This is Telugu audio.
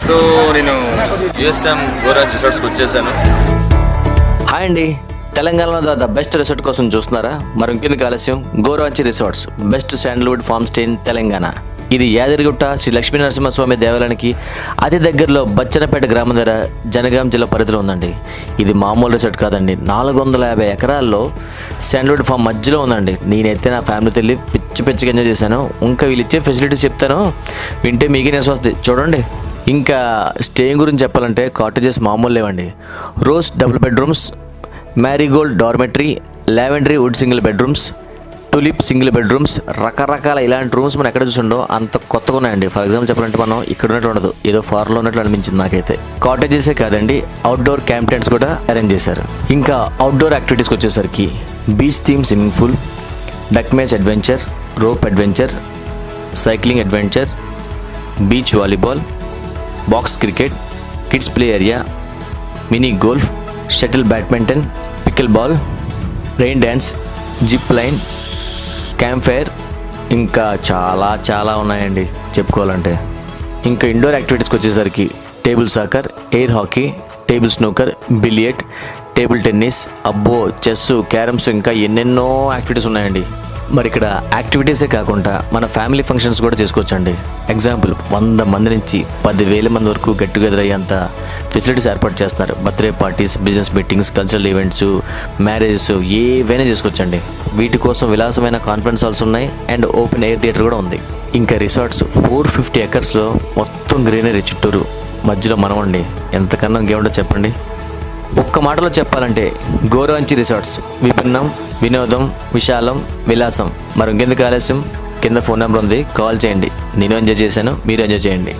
సో నేను యూఎస్ఎం గోరాజ్ రిసార్ట్స్కి వచ్చేసాను. హాయ్ అండి, తెలంగాణలో ద బెస్ట్ రిసార్ట్ కోసం చూస్తున్నారా? మరి ఇంకెందుకు ఆలస్యం, Goranchi resorts best sandalwood farm stay in Telangana. ఇది యాదగిరిగుట్ట శ్రీ లక్ష్మీ నరసింహస్వామి దేవాలయానికి అతి దగ్గరలో బచ్చనపేట గ్రామం దగ్గర జనగాం జిల్లా పరిధిలో ఉందండి. ఇది మామూలు రిసార్ట్ కాదండి, 450 ఎకరాల్లో శాండల్వుడ్ ఫామ్ మధ్యలో ఉందండి. నేనైతే నా ఫ్యామిలీతో వెళ్ళి పిచ్చిగా ఎంజాయ్ చేశాను. ఇంకా వీళ్ళు ఇచ్చే ఫెసిలిటీస్ చెప్తాను, వింటే మీకే వస్తుంది చూడండి. ఇంకా స్టేయింగ్ గురించి చెప్పాలంటే కాటేజెస్ మామూలు లేవండి. Rose double bedrooms, marigold dormitory, lavender wood single bedrooms, tulip single bedrooms, రకరకాల ఇలాంటి రూమ్స్ మనం ఎక్కడ చూసిండో అంత కొత్తగా ఉన్నాయండి. ఫర్ ఎగ్జాంపుల్ చెప్పాలంటే మనం ఇక్కడ ఉన్నట్టు ఉండదు, ఏదో ఫారెన్లో ఉన్నట్లు అనిపించింది నాకైతే. కాటేజెసే కాదండి, అవుట్డోర్ క్యాంప్ టెంట్స్ కూడా అరేంజ్ చేశారు. ఇంకా అవుట్డోర్ యాక్టివిటీస్కి వచ్చేసరికి beach theme swimming pool, duck maze adventure, rope adventure, cycling adventure, beach volleyball, box cricket, kids play area, mini golf, shuttle badminton, pickle ball, rain dance, zip line, camp fire, ఇంకా చాలా ఉన్నాయండి చెప్పుకోవాలంటే. ఇంకా ఇండోర్ యాక్టివిటీస్కి వచ్చేసరికి table soccer, air hockey, table snooker, billiard, table tennis, అబ్బో చెస్, క్యారమ్స్, ఇంకా ఎన్నెన్నో యాక్టివిటీస్ ఉన్నాయండి. మరి ఇక్కడ యాక్టివిటీసే కాకుండా మన ఫ్యామిలీ ఫంక్షన్స్ కూడా చేసుకోవచ్చండి. ఎగ్జాంపుల్ 100 మంది నుంచి 10,000 మంది వరకు గెట్ టుగెదర్ అయ్యేంత ఫెసిలిటీస్ ఏర్పాటు చేస్తున్నారు. Birthday parties, business meetings, cultural events, marriages ఏవైనా చేసుకోవచ్చండి. వీటి కోసం విలాసమైన కాన్ఫరెన్స్ హాల్స్ ఉన్నాయి అండ్ ఓపెన్ ఎయిర్ థియేటర్ కూడా ఉంది. ఇంకా రిసార్ట్స్ 450 ఎకర్స్లో మొత్తం గ్రీనరీ చుట్టూరు, మధ్యలో మనమండి. ఎంతకన్నా ఇంకేముంటో చెప్పండి. ఒక్క మాటలో చెప్పాలంటే గోరాంచి రిసార్ట్స్ విభిన్నం, వినోదం, విశాలం, విలాసం. మరి ఇంకెందుకు ఆలస్యం, కింద ఫోన్ నెంబర్ ఉంది, కాల్ చేయండి. నేను ఎంజాయ్ చేశాను, మీరు ఎంజాయ్ చేయండి.